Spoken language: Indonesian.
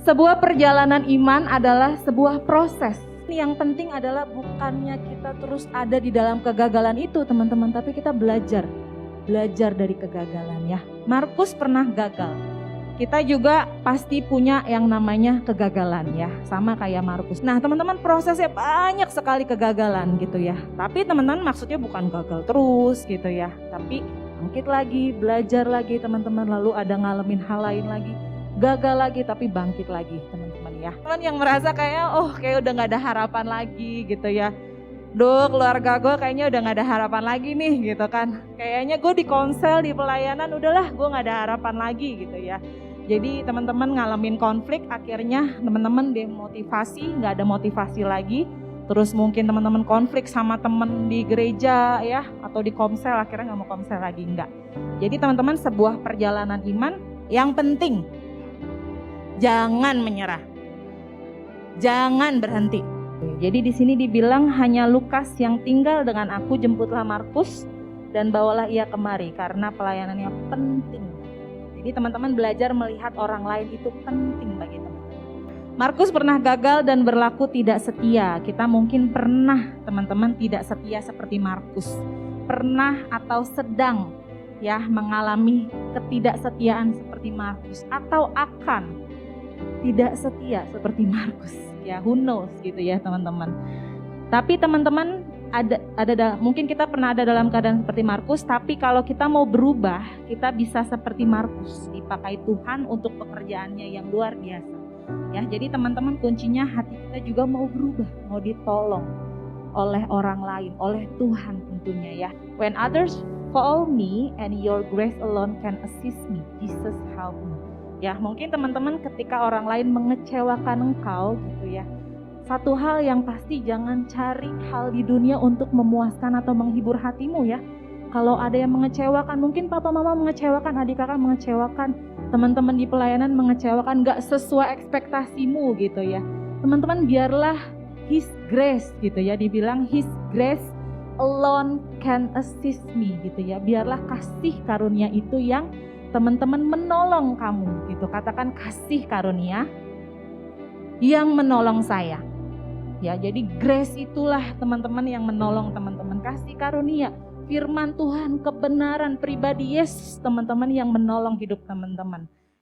Sebuah perjalanan iman adalah sebuah proses. Yang penting adalah bukannya kita terus ada di dalam kegagalan itu teman-teman, tapi kita belajar dari kegagalan ya. Markus pernah gagal. Kita juga pasti punya yang namanya kegagalan ya, sama kayak Markus. Nah teman-teman, prosesnya banyak sekali kegagalan gitu ya. Tapi teman-teman maksudnya bukan gagal terus gitu ya, tapi bangkit lagi, belajar lagi teman-teman, lalu ada ngalamin hal lain lagi, gagal lagi tapi bangkit lagi teman-teman ya. Teman yang merasa kayak udah gak ada harapan lagi gitu ya. Duh, keluarga gue kayaknya udah gak ada harapan lagi nih gitu kan. Kayaknya gue di konsel, di pelayanan udahlah gue gak ada harapan lagi gitu ya. Jadi teman-teman ngalamin konflik, akhirnya teman-teman demotivasi, gak ada motivasi lagi. Terus mungkin teman-teman konflik sama teman di gereja ya, atau di komsel, akhirnya gak mau komsel lagi, enggak. Jadi teman-teman, sebuah perjalanan iman yang penting, jangan menyerah, jangan berhenti. Jadi di sini dibilang hanya Lukas yang tinggal dengan aku, jemputlah Markus dan bawalah ia kemari karena pelayanannya penting. Jadi teman-teman belajar melihat orang lain itu penting bagi teman-teman. Markus pernah gagal dan berlaku tidak setia. Kita mungkin pernah teman-teman tidak setia seperti Markus. Pernah atau sedang ya mengalami ketidaksetiaan seperti Markus, atau akan tidak setia seperti Markus. Ya, who knows gitu ya teman-teman. Tapi teman-teman mungkin kita pernah ada dalam keadaan seperti Markus, tapi kalau kita mau berubah, kita bisa seperti Markus, dipakai Tuhan untuk pekerjaannya yang luar biasa. Ya, jadi teman-teman, kuncinya hati kita juga mau berubah, mau ditolong oleh orang lain, oleh Tuhan tentunya ya. When others follow me and your grace alone can assist me, Jesus help me. Ya, mungkin teman-teman ketika orang lain mengecewakan engkau gitu ya, satu hal yang pasti, jangan cari hal di dunia untuk memuaskan atau menghibur hatimu ya. Kalau ada yang mengecewakan, mungkin papa mama mengecewakan, adik kakak mengecewakan, teman-teman di pelayanan mengecewakan, gak sesuai ekspektasimu gitu ya. Teman-teman, biarlah His grace gitu ya, dibilang His grace alone can assist me gitu ya. Biarlah kasih karunia itu yang teman-teman menolong kamu gitu. Katakan, kasih karunia yang menolong saya. Ya, jadi grace itulah teman-teman yang menolong teman-teman. Kasih karunia, firman Tuhan, kebenaran, pribadi Yesus teman-teman yang menolong hidup teman-teman.